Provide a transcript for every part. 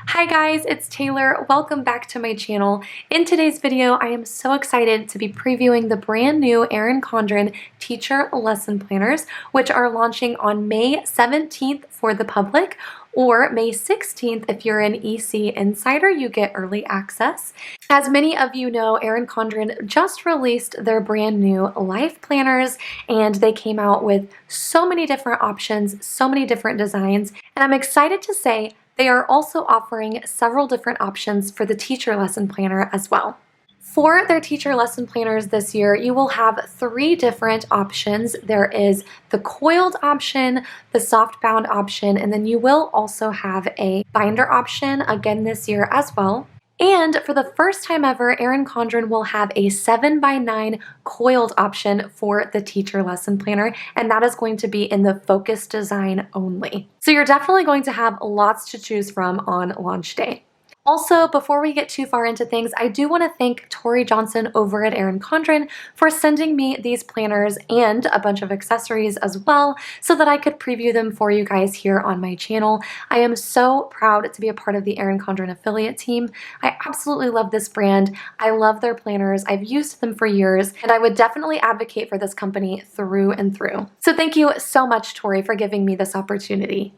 Hi guys, it's Taylor. Welcome back to my channel. In today's video, I am so excited to be previewing the brand new Erin Condren teacher lesson planners, which are launching on May 17th for the public, or May 16th if you're an EC Insider, you get early access. As many of you know, Erin Condren just released their brand new life planners, and they came out with so many different options, so many different designs, and I'm excited to say they are also offering several different options for the teacher lesson planner as well. For their teacher lesson planners this year, you will have 3 different options. There is the coiled option, the softbound option, and then you will also have a binder option again this year as well. And for the first time ever, Erin Condren will have a 7x9 coiled option for the teacher lesson planner, and that is going to be in the focus design only. So you're definitely going to have lots to choose from on launch day. Also, before we get too far into things, I do want to thank Tori Johnson over at Erin Condren for sending me these planners and a bunch of accessories as well so that I could preview them for you guys here on my channel. I am so proud to be a part of the Erin Condren affiliate team. I absolutely love this brand. I love their planners. I've used them for years, and I would definitely advocate for this company through and through. So thank you so much, Tori, for giving me this opportunity.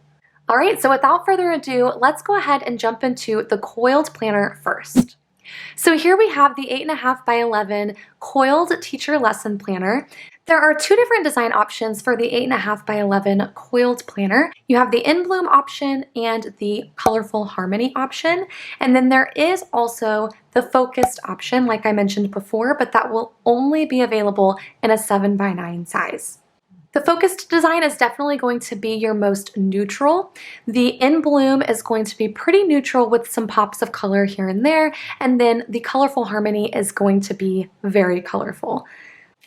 All right, so without further ado, let's go ahead and jump into the coiled planner first. So here we have the 8.5 by 11 coiled teacher lesson planner. There are 2 different design options for the 8.5 by 11 coiled planner. You have the in bloom option and the colorful harmony option. And then there is also the focused option, like I mentioned before, but that will only be available in a 7x9 size. The focused design is definitely going to be your most neutral. The in bloom is going to be pretty neutral with some pops of color here and there, and then the colorful harmony is going to be very colorful.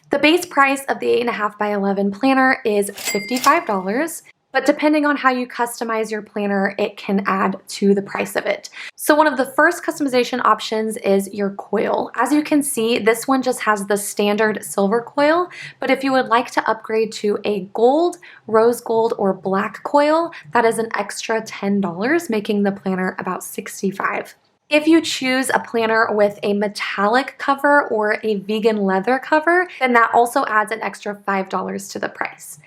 The base price of the 8.5 by 11 planner is $55. But depending on how you customize your planner, it can add to the price of it. So one of the first customization options is your coil. As you can see, this one just has the standard silver coil, but if you would like to upgrade to a gold, rose gold, or black coil, that is an extra $10, making the planner about $65. If you choose a planner with a metallic cover or a vegan leather cover, then that also adds an extra $5 to the price.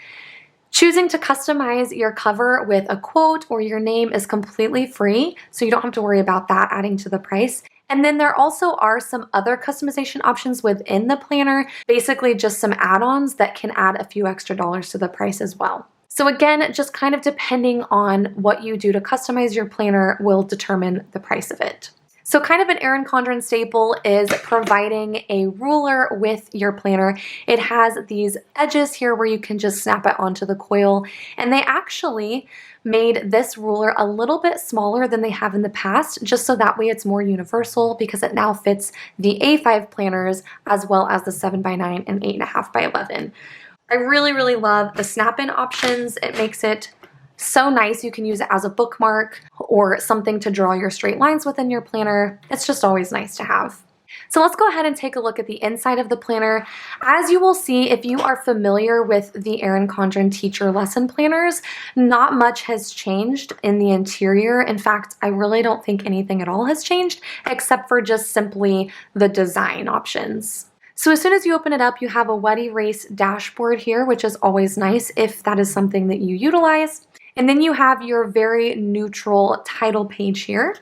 Choosing to customize your cover with a quote or your name is completely free, so you don't have to worry about that adding to the price. And then there also are some other customization options within the planner, basically just some add-ons that can add a few extra dollars to the price as well. So again, just kind of depending on what you do to customize your planner will determine the price of it. So kind of an Erin Condren staple is providing a ruler with your planner. It has these edges here where you can just snap it onto the coil, and they actually made this ruler a little bit smaller than they have in the past, just so that way it's more universal because it now fits the A5 planners as well as the 7x9 and 8.5 by 11. I really love the snap-in options. It makes it so nice. You can use it as a bookmark or something to draw your straight lines within your planner. It's just always nice to have. So let's go ahead and take a look at the inside of the planner. As you will see, if you are familiar with the Erin Condren teacher lesson planners, not much has changed in the interior. In fact, I really don't think anything at all has changed except for just simply the design options. So as soon as you open it up, you have a wet erase dashboard here, which is always nice if that is something that you utilize. And then you have your very neutral title page here.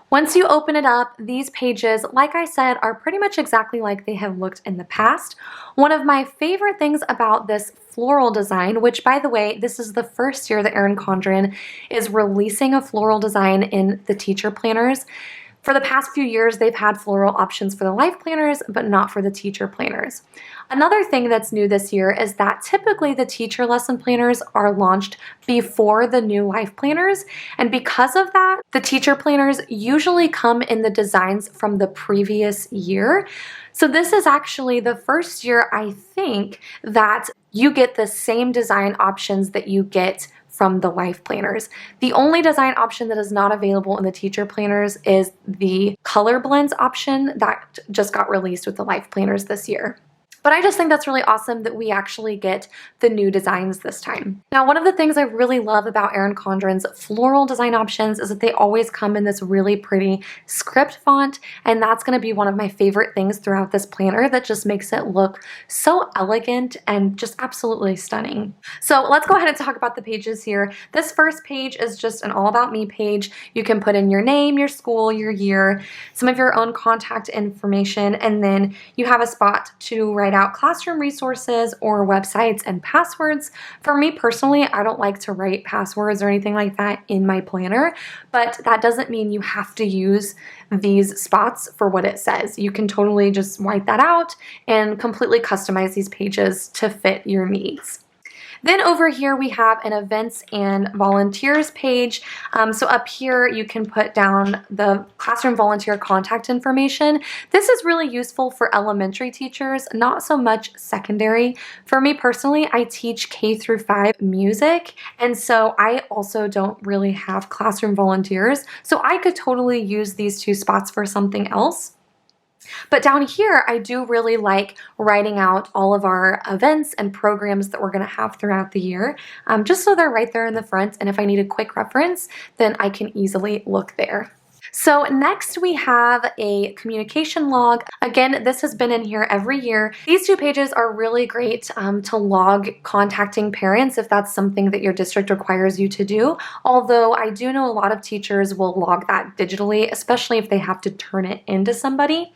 Once you open it up, these pages, like I said, are pretty much exactly like they have looked in the past. One of my favorite things about this floral design, which by the way, this is the first year that Erin Condren is releasing a floral design in the teacher planners. For the past few years, they've had floral options for the life planners, but not for the teacher planners. Another thing that's new this year is that typically the teacher lesson planners are launched before the new life planners, and because of that, the teacher planners usually come in the designs from the previous year. So this is actually the first year, I think, that you get the same design options that you get from the life planners. The only design option that is not available in the teacher planners is the color blends option that just got released with the life planners this year. But I just think that's really awesome that we actually get the new designs this time. Now, one of the things I really love about Erin Condren's floral design options is that they always come in this really pretty script font, and that's going to be one of my favorite things throughout this planner that just makes it look so elegant and just absolutely stunning. So let's go ahead and talk about the pages here. This first page is just an all about me page. You can put in your name, your school, your year, some of your own contact information, and then you have a spot to write out classroom resources or websites and passwords. For me personally, I don't like to write passwords or anything like that in my planner, but that doesn't mean you have to use these spots for what it says. You can totally just white that out and completely customize these pages to fit your needs. Then over here we have an events and volunteers page. So up here you can put down the classroom volunteer contact information. This is really useful for elementary teachers, not so much secondary. For me personally, I teach K through 5 music, and so I also don't really have classroom volunteers. So I could totally use these two spots for something else. But down here, I do really like writing out all of our events and programs that we're going to have throughout the year, just so they're right there in the front. And if I need a quick reference, then I can easily look there. So next we have a communication log. Again, this has been in here every year. These two pages are really great to log contacting parents if that's something that your district requires you to do. Although I do know a lot of teachers will log that digitally, especially if they have to turn it into somebody.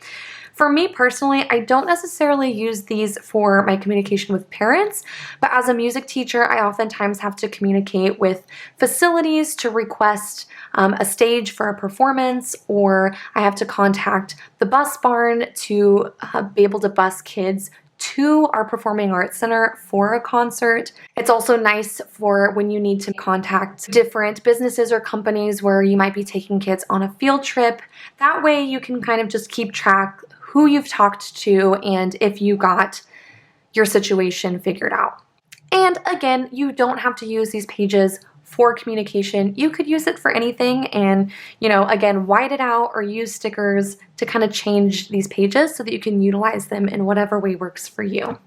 For me personally, I don't necessarily use these for my communication with parents, but as a music teacher, I oftentimes have to communicate with facilities to request a stage for a performance, or I have to contact the bus barn to be able to bus kids to our performing arts center for a concert. It's also nice for when you need to contact different businesses or companies where you might be taking kids on a field trip. That way you can kind of just keep track who you've talked to and if you got your situation figured out. And again, you don't have to use these pages for communication. You could use it for anything and, again, white it out or use stickers to kind of change these pages so that you can utilize them in whatever way works for you.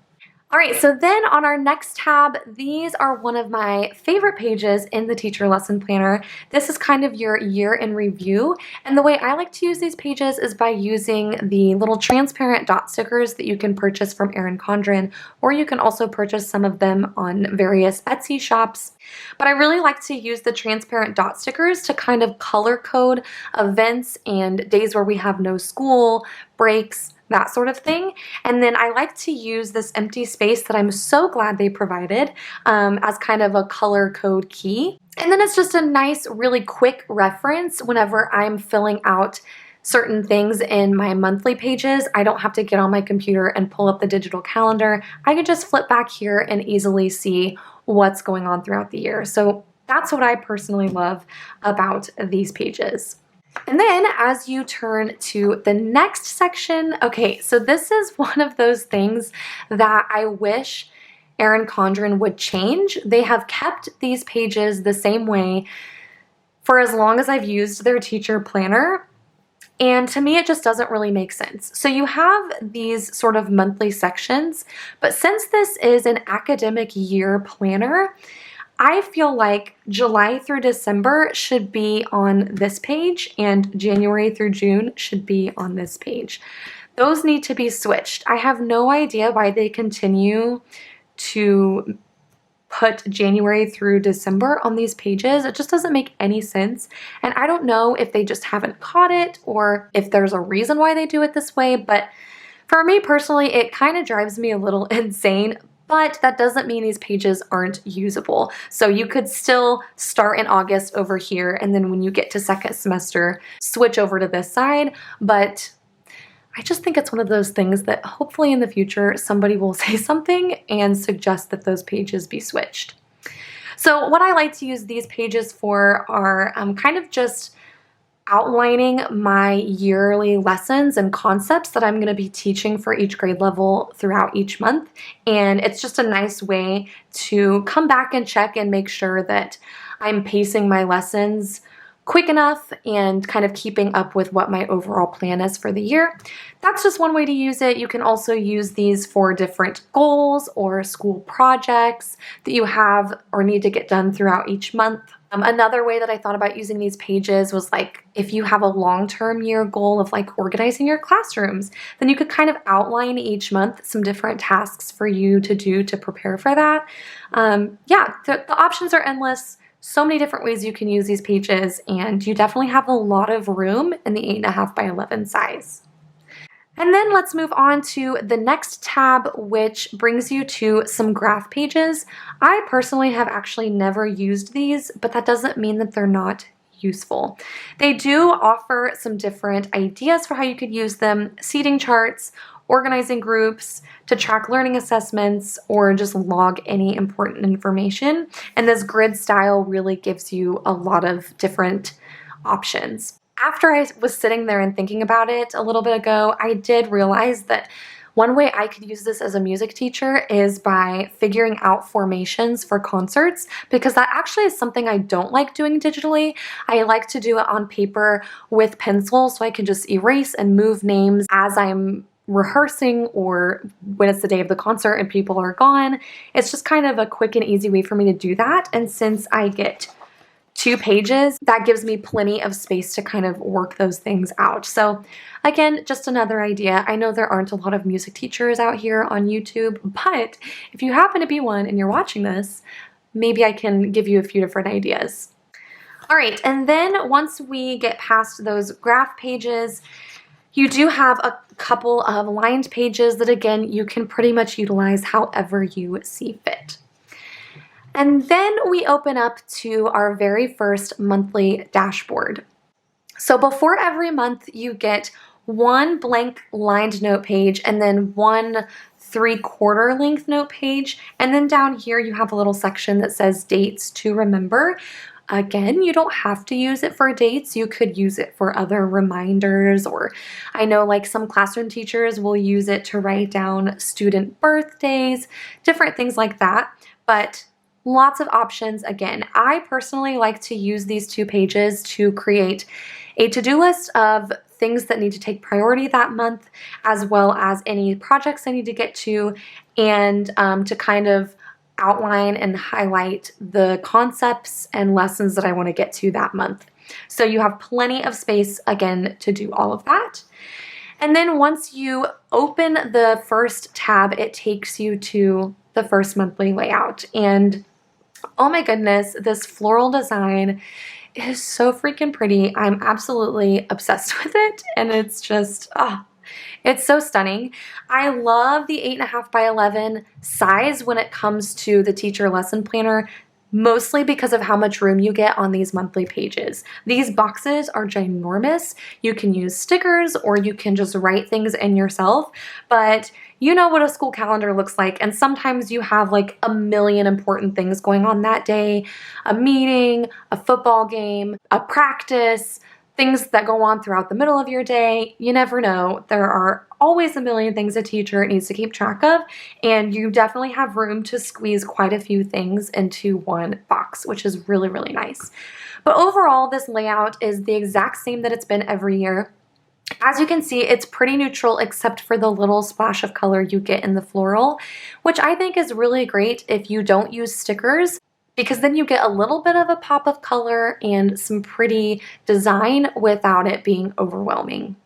All right, so then on our next tab, these are one of my favorite pages in the teacher lesson planner. This is kind of your year in review, and the way I like to use these pages is by using the little transparent dot stickers that you can purchase from Erin Condren, or you can also purchase some of them on various Etsy shops. But I really like to use the transparent dot stickers to kind of color code events and days where we have no school, breaks, that sort of thing. And then I like to use this empty space that I'm so glad they provided as kind of a color code key. And then it's just a nice, really quick reference whenever I'm filling out certain things in my monthly pages. I don't have to get on my computer and pull up the digital calendar. I could just flip back here and easily see what's going on throughout the year. So that's what I personally love about these pages. And then as you turn to the next section, okay, so this is one of those things that I wish Erin Condren would change. They have kept these pages the same way for as long as I've used their teacher planner. And to me, it just doesn't really make sense. So you have these sort of monthly sections, but since this is an academic year planner, I feel like July through December should be on this page and January through June should be on this page. Those need to be switched. I have no idea why they continue to put January through December on these pages. It just doesn't make any sense. And I don't know if they just haven't caught it or if there's a reason why they do it this way, but for me personally, it kind of drives me a little insane. But that doesn't mean these pages aren't usable. So you could still start in August over here, and then when you get to second semester, switch over to this side. But I just think it's one of those things that hopefully in the future somebody will say something and suggest that those pages be switched. So what I like to use these pages for are kind of just outlining my yearly lessons and concepts that I'm going to be teaching for each grade level throughout each month. And it's just a nice way to come back and check and make sure that I'm pacing my lessons quick enough and kind of keeping up with what my overall plan is for the year. That's just one way to use it. You can also use these for different goals or school projects that you have or need to get done throughout each month. Another way that I thought about using these pages was like if you have a long-term year goal of like organizing your classrooms, then you could kind of outline each month some different tasks for you to do to prepare for that. Yeah, the options are endless. So many different ways you can use these pages, and you definitely have a lot of room in the 8.5 by 11 size. And then let's move on to the next tab, which brings you to some graph pages. I personally have actually never used these, but that doesn't mean that they're not useful. They do offer some different ideas for how you could use them: seating charts, organizing groups, to track learning assessments, or just log any important information. And this grid style really gives you a lot of different options. After I was sitting there and thinking about it a little bit ago, I did realize that one way I could use this as a music teacher is by figuring out formations for concerts, because that actually is something I don't like doing digitally. I like to do it on paper with pencil so I can just erase and move names as I'm rehearsing or when it's the day of the concert and people are gone. It's just kind of a quick and easy way for me to do that. And since I get 2 pages, that gives me plenty of space to kind of work those things out. So again, just another idea. I know there aren't a lot of music teachers out here on YouTube, but if you happen to be one and you're watching this, maybe I can give you a few different ideas. All right, and then once we get past those graph pages, you do have a couple of lined pages that, again, you can pretty much utilize however you see fit. And then we open up to our very first monthly dashboard. So before every month, you get one blank lined note page and then one 3/4 length note page. And then down here, you have a little section that says dates to remember. Again, you don't have to use it for dates. You could use it for other reminders, or I know like some classroom teachers will use it to write down student birthdays, different things like that. But lots of options. Again, I personally like to use these 2 pages to create a to-do list of things that need to take priority that month, as well as any projects I need to get to, and to kind of outline and highlight the concepts and lessons that I want to get to that month. So you have plenty of space, again, to do all of that. And then once you open the first tab, it takes you to the first monthly layout. And oh my goodness, this floral design is so freaking pretty. I'm absolutely obsessed with it, and it's just, it's so stunning. I love the 8.5 by 11 size when it comes to the teacher lesson planner, mostly because of how much room you get on these monthly pages. These boxes are ginormous. You can use stickers or you can just write things in yourself, but you know what a school calendar looks like, and sometimes you have like a million important things going on that day: a meeting, a football game, a practice, things that go on throughout the middle of your day. You never know. There are always a million things a teacher needs to keep track of, and you definitely have room to squeeze quite a few things into one box, which is really, really nice. But overall, this layout is the exact same that it's been every year. As you can see, it's pretty neutral except for the little splash of color you get in the floral, which I think is really great if you don't use stickers, because then you get a little bit of a pop of color and some pretty design without it being overwhelming.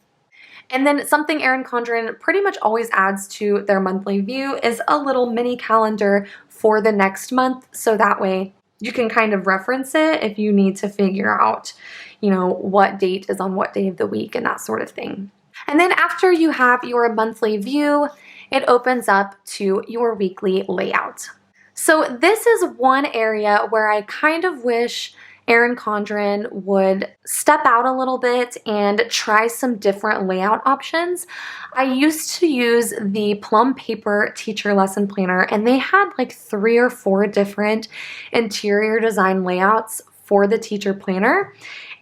And then something Erin Condren pretty much always adds to their monthly view is a little mini calendar for the next month, so that way you can kind of reference it if you need to figure out, you know, what date is on what day of the week and that sort of thing. And then after you have your monthly view, it opens up to your weekly layout. So this is one area where I kind of wish Erin Condren would step out a little bit and try some different layout options. I used to use the Plum Paper Teacher Lesson Planner, and they had like 3 or 4 different interior design layouts for the teacher planner.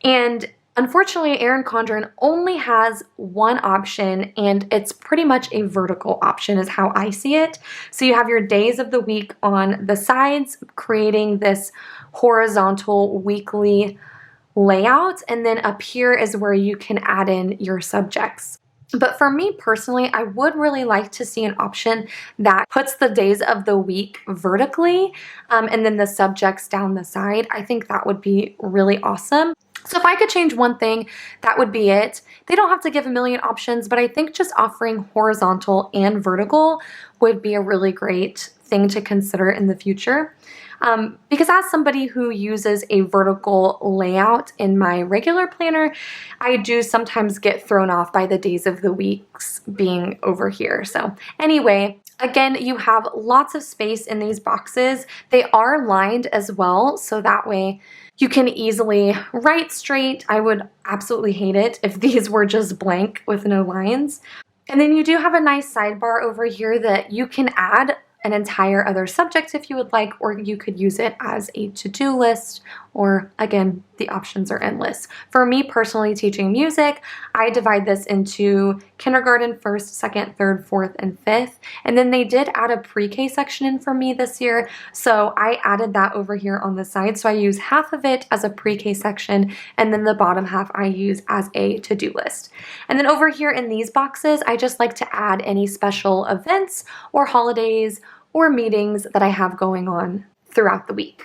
And unfortunately, Erin Condren only has one option, and it's pretty much a vertical option is how I see it. So you have your days of the week on the sides, creating this horizontal weekly layout, and then up here is where you can add in your subjects. But for me personally, I would really like to see an option that puts the days of the week vertically and then the subjects down the side. I think that would be really awesome. So if I could change one thing, that would be it. They don't have to give a million options, but I think just offering horizontal and vertical would be a really great thing to consider in the future. Because as somebody who uses a vertical layout in my regular planner, I do sometimes get thrown off by the days of the weeks being over here. So anyway, again, you have lots of space in these boxes. They are lined as well, so that way you can easily write straight. I would absolutely hate it if these were just blank with no lines. And then you do have a nice sidebar over here that you can add an entire other subject if you would like, or you could use it as a to-do list, or again, the options are endless. For me personally, teaching music, I divide this into kindergarten, first, second, third, fourth, and fifth. And then they did add a pre-K section in for me this year, so I added that over here on the side. So I use half of it as a pre-K section, and then the bottom half I use as a to-do list. And then over here in these boxes, I just like to add any special events or holidays or meetings that I have going on throughout the week.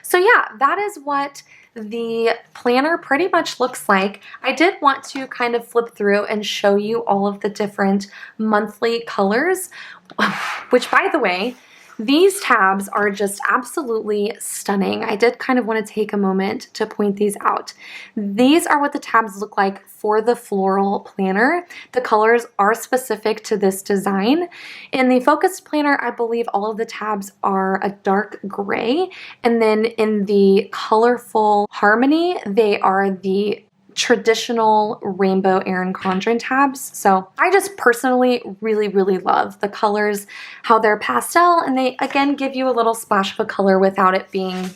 So yeah, that is what the planner pretty much looks like. I did want to kind of flip through and show you all of the different monthly colors, which by the way, these tabs are just absolutely stunning. I did kind of want to take a moment to point these out. These are what the tabs look like for the floral planner. The colors are specific to this design. In the focused planner, I believe all of the tabs are a dark gray. And then in the colorful harmony, they are the traditional rainbow Erin Condren tabs. So I just personally really love the colors, how they're pastel, and they again give you a little splash of a color without it being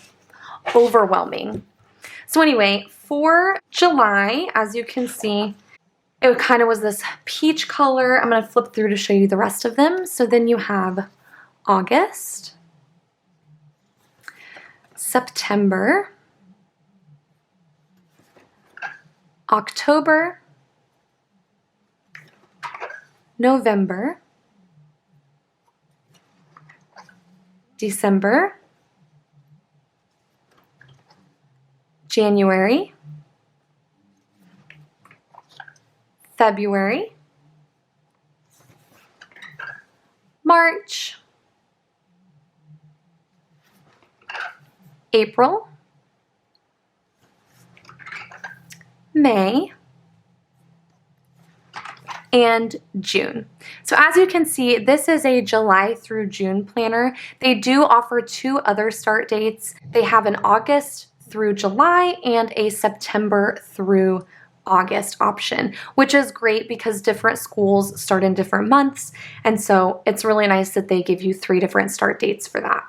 overwhelming. So anyway, for July, as you can see, it kind of was this peach color. I'm going to flip through to show you the rest of them. So then you have August, September, October, November, December, January, February, March, April, May, and June. So as you can see, this is a July through June planner. They do offer two other start dates. They have an August through July and a September through August option, which is great because different schools start in different months. And so it's really nice that they give you 3 different start dates for that.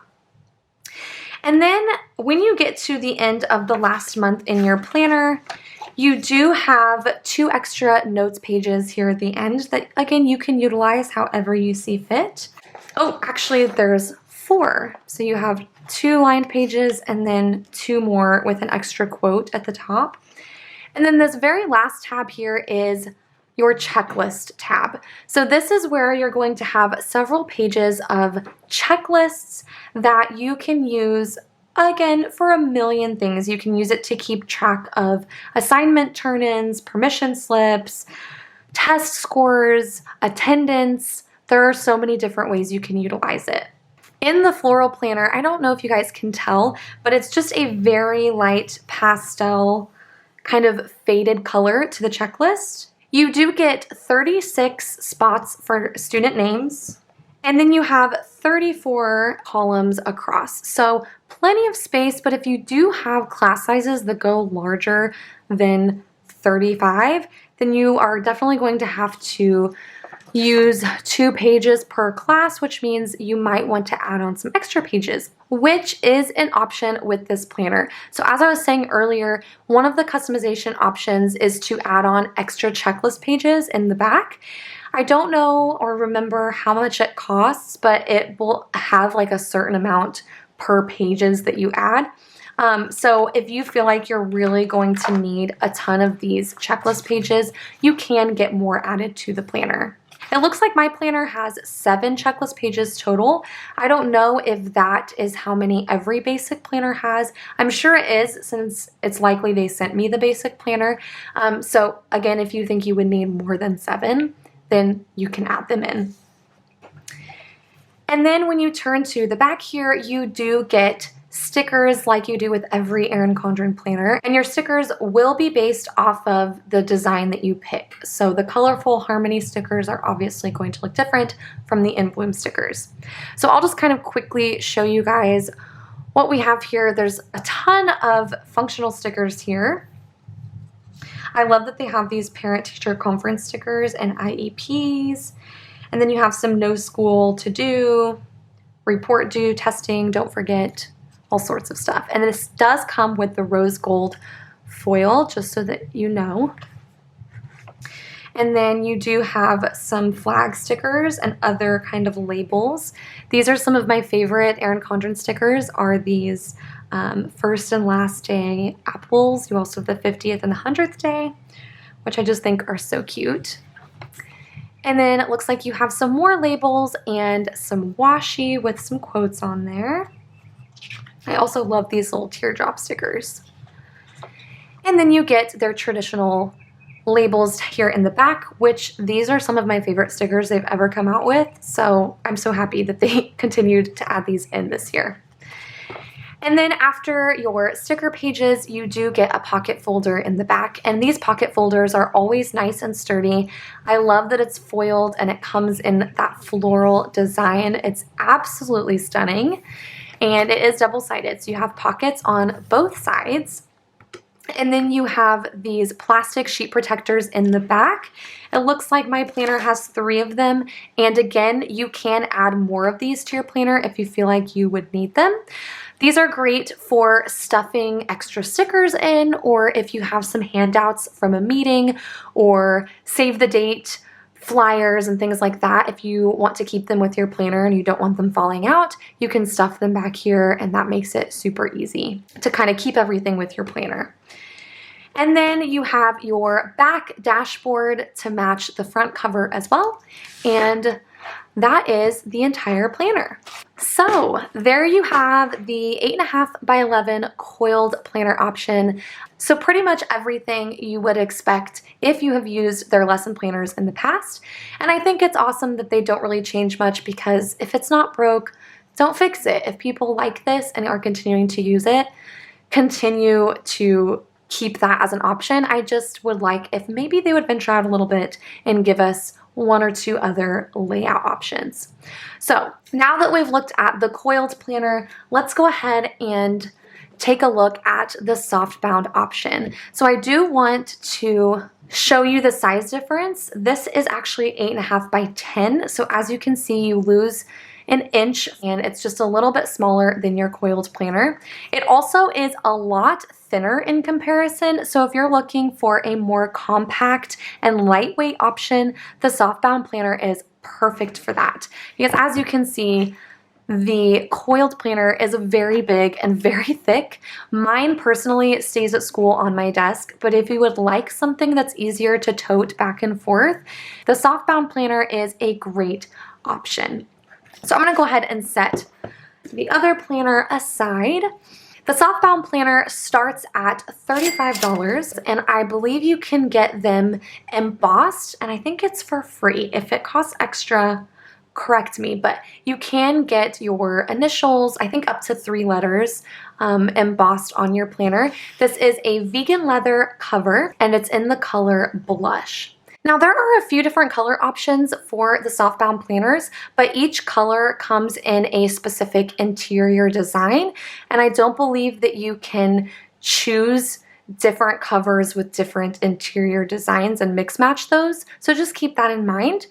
And then when you get to the end of the last month in your planner, you do have 2 extra notes pages here at the end that, again, you can utilize however you see fit. Oh, actually, there's 4. So you have 2 lined pages and then 2 more with an extra quote at the top. And then this very last tab here is your checklist tab. So this is where you're going to have several pages of checklists that you can use, again, for a million things. You can use it to keep track of assignment turn-ins, permission slips, test scores, attendance. There are so many different ways you can utilize it. In the floral planner, I don't know if you guys can tell, but it's just a very light pastel kind of faded color to the checklist. You do get 36 spots for student names, and then you have 34 columns across. So plenty of space, but if you do have class sizes that go larger than 35, then you are definitely going to have to use 2 pages per class, which means you might want to add on some extra pages, which is an option with this planner. So as I was saying earlier, one of the customization options is to add on extra checklist pages in the back. I don't know or remember how much it costs, but it will have like a certain amount per pages that you add. So if you feel like you're really going to need a ton of these checklist pages, you can get more added to the planner. It looks like my planner has 7 checklist pages total. I don't know if that is how many every basic planner has. I'm sure it is, since it's likely they sent me the basic planner. So again, if you think you would need more than 7, then you can add them in. And then when you turn to the back here, you do get stickers like you do with every Erin Condren planner, and your stickers will be based off of the design that you pick. So the colorful harmony stickers are obviously going to look different from the in bloom stickers. So I'll just kind of quickly show you guys what we have here. There's a ton of functional stickers here. I love that they have these parent-teacher conference stickers and IEPs, and then you have some no school to do, report due, testing, don't forget, all sorts of stuff. And this does come with the rose gold foil, just so that you know. And then you do have some flag stickers and other kind of labels. These are some of my favorite Erin Condren stickers, are these first and last day apples. You also have the 50th and the 100th day, which I just think are so cute. And then it looks like you have some more labels and some washi with some quotes on there. I also love these little teardrop stickers. And then you get their traditional labels here in the back, which these are some of my favorite stickers they've ever come out with. So I'm so happy that they continued to add these in this year. And then after your sticker pages, you do get a pocket folder in the back, and these pocket folders are always nice and sturdy. I love that it's foiled and it comes in that floral design. It's absolutely stunning, and it is double-sided, so you have pockets on both sides. And then you have these plastic sheet protectors in the back. It looks like my planner has 3 of them, and again, you can add more of these to your planner if you feel like you would need them. These are great for stuffing extra stickers in, or if you have some handouts from a meeting or save the date flyers and things like that. If you want to keep them with your planner and you don't want them falling out, you can stuff them back here, and that makes it super easy to kind of keep everything with your planner. And then you have your back dashboard to match the front cover as well. And that is the entire planner. So there you have the 8.5 by 11 coiled planner option. So pretty much everything you would expect if you have used their lesson planners in the past. And I think it's awesome that they don't really change much, because if it's not broke, don't fix it. If people like this and are continuing to use it, continue to keep that as an option. I just would like if maybe they would venture out a little bit and give us 1 or 2 other layout options. So now that we've looked at the coiled planner, let's go ahead and take a look at the Softbound option. So I do want to show you the size difference. This is actually 8.5 by 10. So as you can see, you lose an inch, and it's just a little bit smaller than your coiled planner. It also is a lot thinner in comparison, so if you're looking for a more compact and lightweight option, the Softbound planner is perfect for that. Because as you can see, the coiled planner is very big and very thick. Mine personally stays at school on my desk, but if you would like something that's easier to tote back and forth, the Softbound planner is a great option. So I'm going to go ahead and set the other planner aside. The Softbound planner starts at $35, and I believe you can get them embossed, and I think it's for free. If it costs extra, correct me, but you can get your initials, I think up to 3 letters, embossed on your planner. This is a vegan leather cover, and it's in the color blush. Now there are a few different color options for the Softbound planners, but each color comes in a specific interior design, and I don't believe that you can choose different covers with different interior designs and mix match those, so just keep that in mind.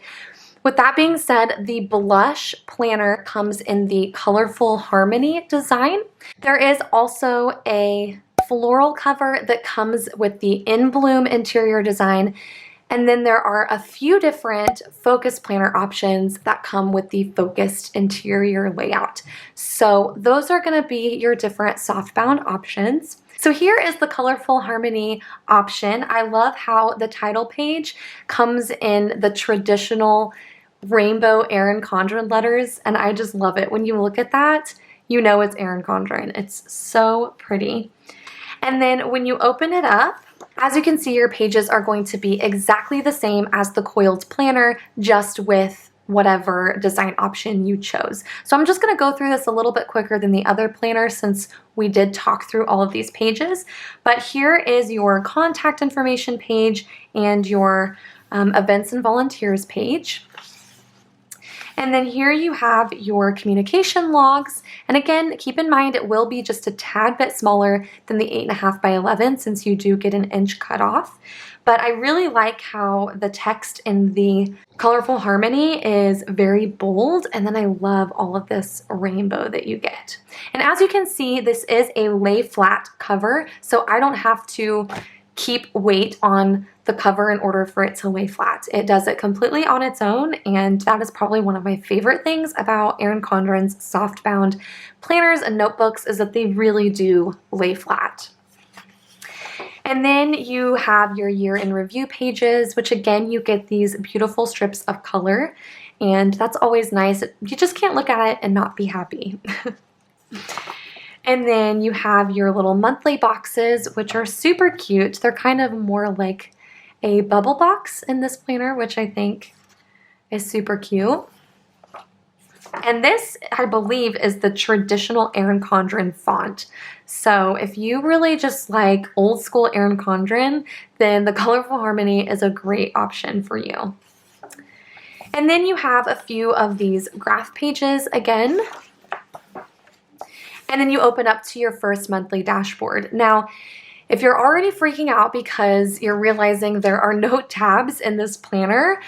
With that being said, the blush planner comes in the colorful harmony design. There is also a floral cover that comes with the in bloom interior design. And then there are a few different focus planner options that come with the focused interior layout. So those are going to be your different softbound options. So here is the Colorful Harmony option. I love how the title page comes in the traditional rainbow Erin Condren letters, and I just love it. When you look at that, you know it's Erin Condren. It's so pretty. And then when you open it up, as you can see, your pages are going to be exactly the same as the Coiled planner, just with whatever design option you chose. So I'm just going to go through this a little bit quicker than the other planner since we did talk through all of these pages. But here is your contact information page and your events and volunteers page. And then here you have your communication logs. And again, keep in mind it will be just a tad bit smaller than the 8.5 by 11 since you do get an inch cut off. But I really like how the text in the Colorful Harmony is very bold. And then I love all of this rainbow that you get. And as you can see, this is a lay flat cover, so I don't have to keep weight on the cover in order for it to lay flat. It does it completely on its own, and that is probably one of my favorite things about Erin Condren's softbound planners and notebooks is that they really do lay flat. And then you have your year in review pages, which again, you get these beautiful strips of color, and that's always nice. You just can't look at it and not be happy. And then you have your little monthly boxes, which are super cute. They're kind of more like a bubble box in this planner, which I think is super cute. And this, I believe, is the traditional Erin Condren font. So if you really just like old school Erin Condren, then the Colorful Harmony is a great option for you. And then you have a few of these graph pages again. And then you open up to your first monthly dashboard. Now, if you're already freaking out because you're realizing there are no tabs in this planner,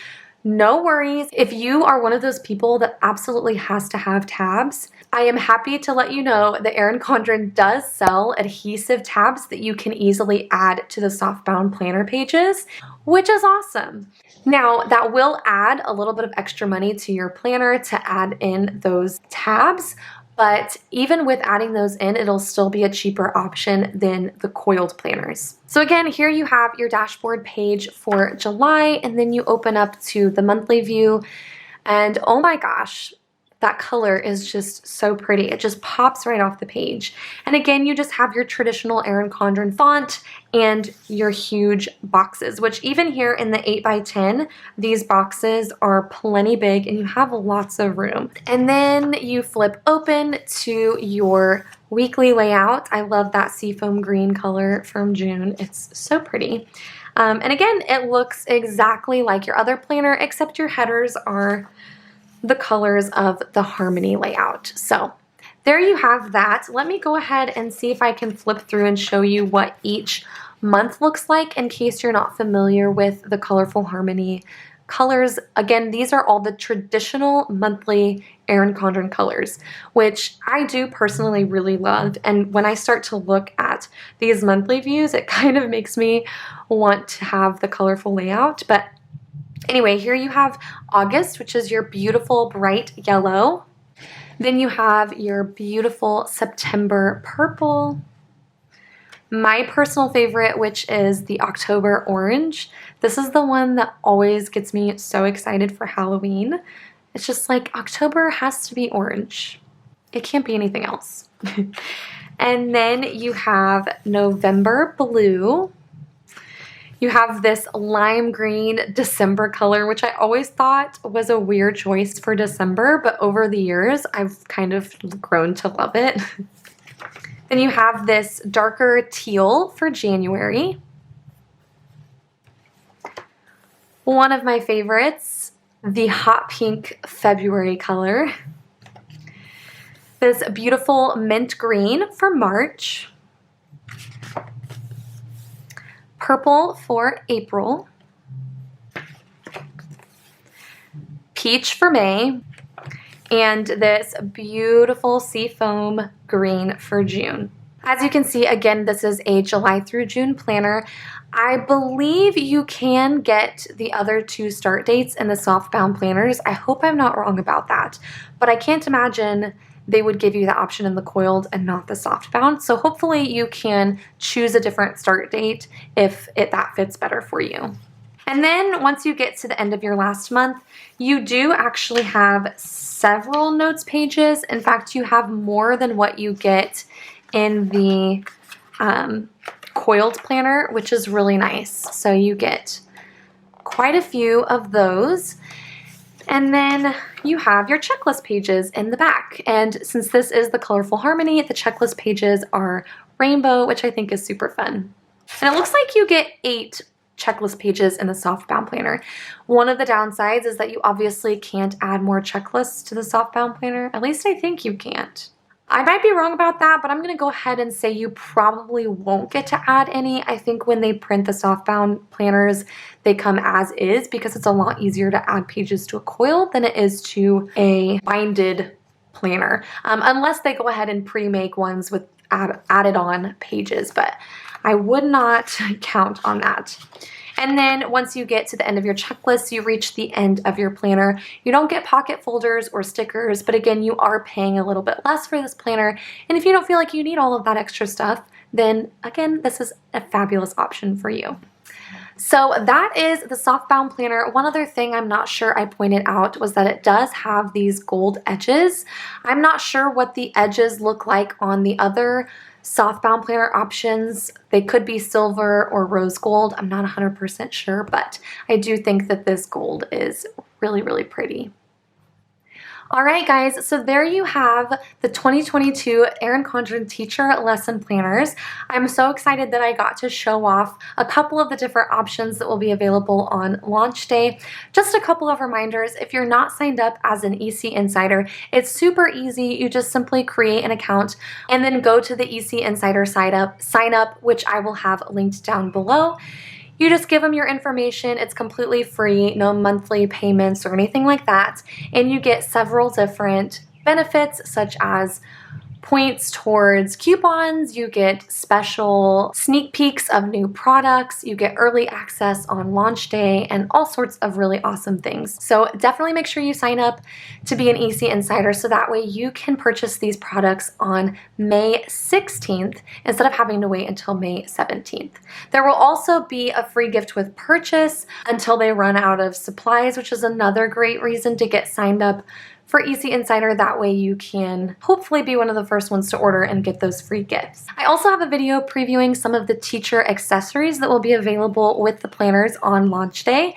no worries. If you are one of those people that absolutely has to have tabs, I am happy to let you know that Erin Condren does sell adhesive tabs that you can easily add to the softbound planner pages, which is awesome. Now, that will add a little bit of extra money to your planner to add in those tabs, but even with adding those in, it'll still be a cheaper option than the Coiled planners. So again, here you have your dashboard page for July, and then you open up to the monthly view, and oh my gosh, that color is just so pretty. It just pops right off the page. And again, you just have your traditional Erin Condren font and your huge boxes, which even here in the 8 by 10, these boxes are plenty big and you have lots of room. And then you flip open to your weekly layout. I love that seafoam green color from June. It's so pretty. And again, it looks exactly like your other planner, except your headers are the colors of the Harmony layout. So there you have that. Let me go ahead and see if I can flip through and show you what each month looks like in case you're not familiar with the Colorful Harmony colors. Again, these are all the traditional monthly Erin Condren colors, which I do personally really love. And when I start to look at these monthly views, it kind of makes me want to have the colorful layout. But anyway, here you have August, which is your beautiful bright yellow. Then you have your beautiful September purple. My personal favorite, which is the October orange. This is the one that always gets me so excited for Halloween. It's just like October has to be orange. It can't be anything else. And then you have November blue. You have this lime green December color, which I always thought was a weird choice for December, but over the years, I've kind of grown to love it. Then you have this darker teal for January. One of my favorites, the hot pink February color. This beautiful mint green for March. Purple for April, peach for May, and this beautiful seafoam green for June. As you can see, again, this is a July through June planner. I believe you can get the other 2 start dates in the Softbound planners. I hope I'm not wrong about that, but I can't imagine they would give you the option in the Coiled and not the Softbound. So hopefully you can choose a different start date if that fits better for you. And then once you get to the end of your last month, you do actually have several notes pages. In fact, you have more than what you get in the Coiled planner, which is really nice. So you get quite a few of those. And then you have your checklist pages in the back. And since this is the Colorful Harmony, the checklist pages are rainbow, which I think is super fun. And it looks like you get 8 checklist pages in the Softbound planner. One of the downsides is that you obviously can't add more checklists to the Softbound planner. At least I think you can't. I might be wrong about that, but I'm going to go ahead and say you probably won't get to add any. I think when they print the Softbound planners, they come as is because it's a lot easier to add pages to a Coiled than it is to a binded planner, unless they go ahead and pre-make ones with added on pages, but I would not count on that. And then once you get to the end of your checklist, you reach the end of your planner. You don't get pocket folders or stickers, but again, you are paying a little bit less for this planner. And if you don't feel like you need all of that extra stuff, then again, this is a fabulous option for you. So that is the Softbound planner. One other thing I'm not sure I pointed out was that it does have these gold edges. I'm not sure what the edges look like on the other Softbound planner options. They could be silver or rose gold. I'm not 100% sure, but I do think that this gold is really, really pretty. All right, guys, so there you have the 2022 Erin Condren Teacher Lesson Planners. I'm so excited that I got to show off a couple of the different options that will be available on launch day. Just a couple of reminders, if you're not signed up as an EC Insider, it's super easy. You just simply create an account and then go to the EC Insider sign up, which I will have linked down below. You just give them your information. It's completely free, no monthly payments or anything like that. And you get several different benefits such as points towards coupons, you get special sneak peeks of new products, you get early access on launch day, and all sorts of really awesome things. So definitely make sure you sign up to be an EC Insider so that way you can purchase these products on May 16th instead of having to wait until May 17th. There will also be a free gift with purchase until they run out of supplies, which is another great reason to get signed up for EC Insider. That way you can hopefully be one of the first ones to order and get those free gifts. I also have a video previewing some of the teacher accessories that will be available with the planners on launch day.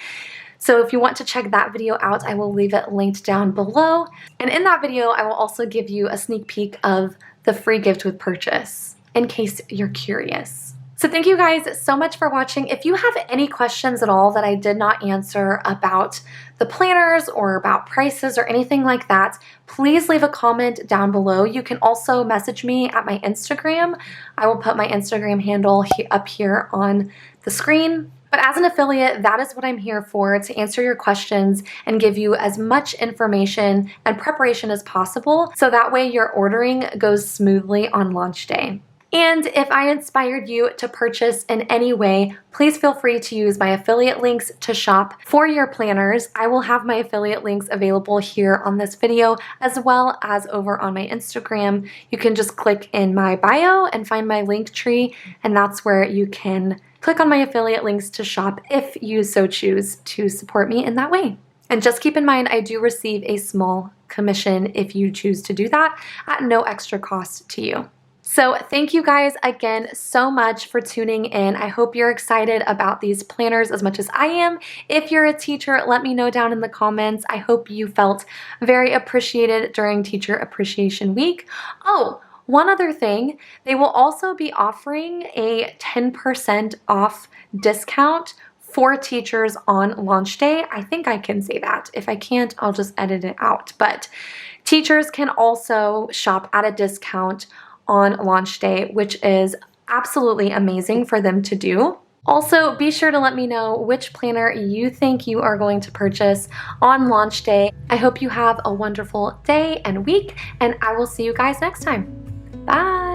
So if you want to check that video out, I will leave it linked down below. And in that video, I will also give you a sneak peek of the free gift with purchase in case you're curious. So thank you guys so much for watching. If you have any questions at all that I did not answer about the planners or about prices or anything like that, please leave a comment down below. You can also message me at my Instagram. I will put my Instagram handle up here on the screen. But as an affiliate, that is what I'm here for, to answer your questions and give you as much information and preparation as possible so that way your ordering goes smoothly on launch day. And if I inspired you to purchase in any way, please feel free to use my affiliate links to shop for your planners. I will have my affiliate links available here on this video as well as over on my Instagram. You can just click in my bio and find my link tree, and that's where you can click on my affiliate links to shop if you so choose to support me in that way. And just keep in mind, I do receive a small commission if you choose to do that at no extra cost to you. So thank you guys again so much for tuning in. I hope you're excited about these planners as much as I am. If you're a teacher, let me know down in the comments. I hope you felt very appreciated during Teacher Appreciation Week. Oh, one other thing, they will also be offering a 10% off discount for teachers on launch day. I think I can say that. If I can't, I'll just edit it out. But teachers can also shop at a discount on launch day, which is absolutely amazing for them to do. Also, be sure to let me know which planner you think you are going to purchase on launch day. I hope you have a wonderful day and week, and I will see you guys next time. Bye!